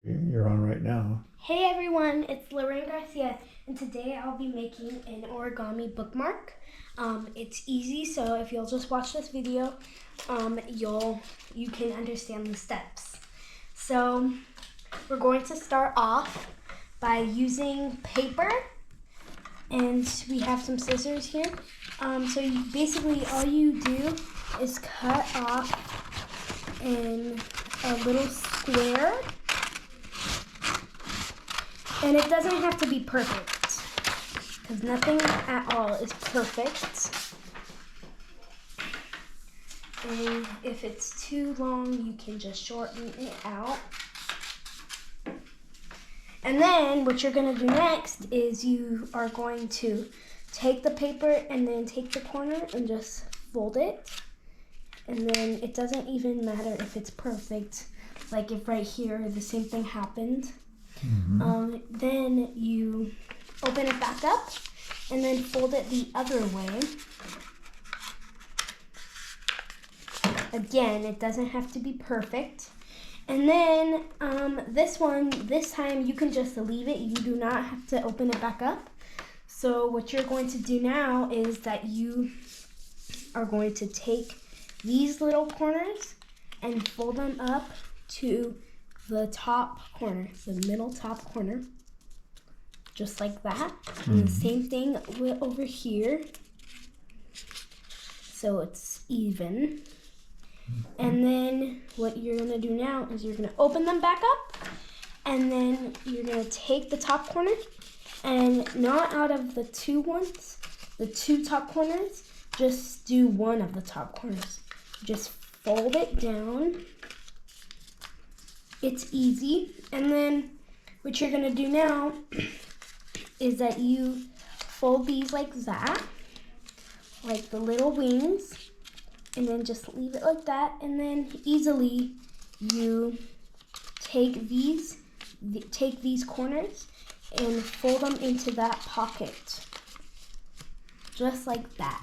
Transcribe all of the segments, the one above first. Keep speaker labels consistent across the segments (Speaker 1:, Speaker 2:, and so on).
Speaker 1: You're on right now.
Speaker 2: Hey everyone, it's Lorraine Garcia, and today I'll be making an origami bookmark. It's easy, so if you'll just watch this video, you can understand the steps. So we're going to start off by using paper, and we have some scissors here. So basically all you do is cut off in a little square. And it doesn't have to be perfect, because nothing at all is perfect. And if it's too long, you can just shorten it out. And then what you're going to do next is you are going to take the paper and then take the corner and just fold it. And then it doesn't even matter if it's perfect. Like if right here the same thing happened.
Speaker 1: Mm-hmm.
Speaker 2: Then you open it back up and then fold it the other way. Again, it doesn't have to be perfect. And then this time you can just leave it. You do not have to open it back up. So what you're going to do now is that you are going to take these little corners and fold them up to the top corner, the middle top corner, just like that. And the same thing over here, so it's even. And then what you're gonna do now is you're gonna open them back up, and then you're gonna take the top corner, and not out of the two top corners, just do one of the top corners. Just fold it down. It's easy. And then what you're gonna do now is that you fold these like that, like the little wings, and then just leave it like that. And then easily you take these corners and fold them into that pocket, just like that.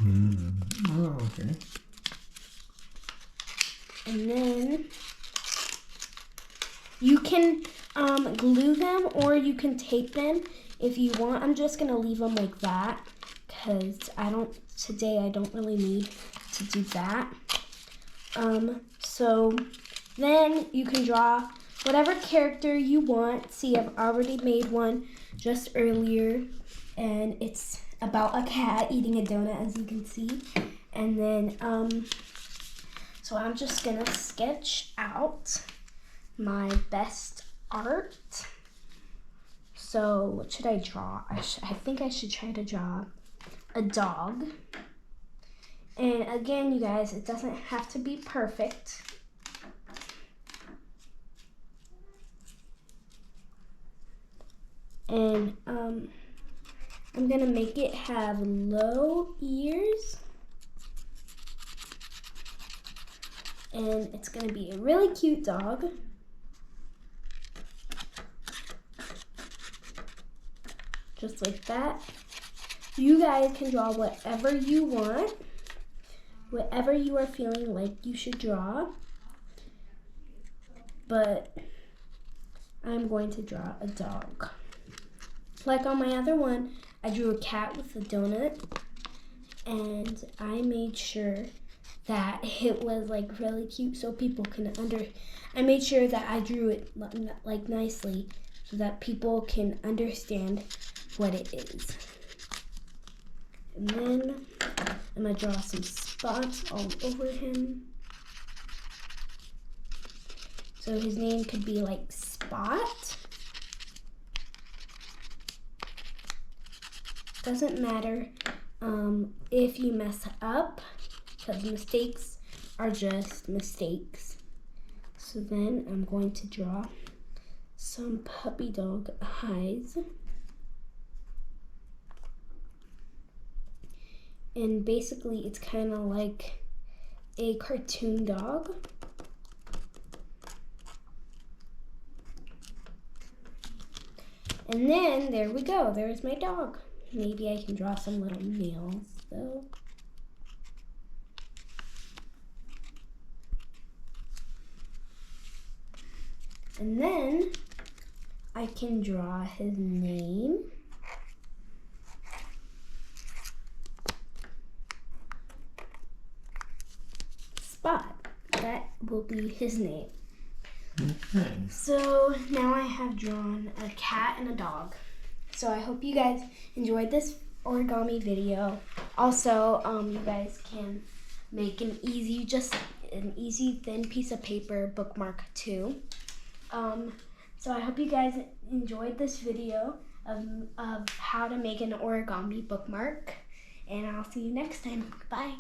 Speaker 1: Oh, okay.
Speaker 2: And then you can glue them or you can tape them if you want. I'm just gonna leave them like that because today I don't really need to do that. So then you can draw whatever character you want. See, I've already made one just earlier, and it's about a cat eating a donut, as you can see. And then, so I'm just gonna sketch out my best art. So what should I draw? I think I should try to draw a dog. And again, you guys, it doesn't have to be perfect. And I'm gonna make it have low ears. And it's gonna be a really cute dog. Just like that. You guys can draw whatever you want, whatever you are feeling like you should draw. But I'm going to draw a dog. Like on my other one, I drew a cat with a donut, and I made sure that it was like really cute so people can I made sure that I drew it like nicely so that people can understand what it is. And then I'm gonna draw some spots all over him. So his name could be like Spot. Doesn't matter if you mess up, because mistakes are just mistakes. So then I'm going to draw some puppy dog eyes. And basically it's kind of like a cartoon dog. And then there we go, there's my dog. Maybe I can draw some little nails though. And then I can draw his name. Spot. That will be his name.
Speaker 1: Okay.
Speaker 2: So now I have drawn a cat and a dog. So I hope you guys enjoyed this origami video. Also, you guys can make an easy thin piece of paper bookmark too. So I hope you guys enjoyed this video of how to make an origami bookmark, and I'll see you next time. Bye.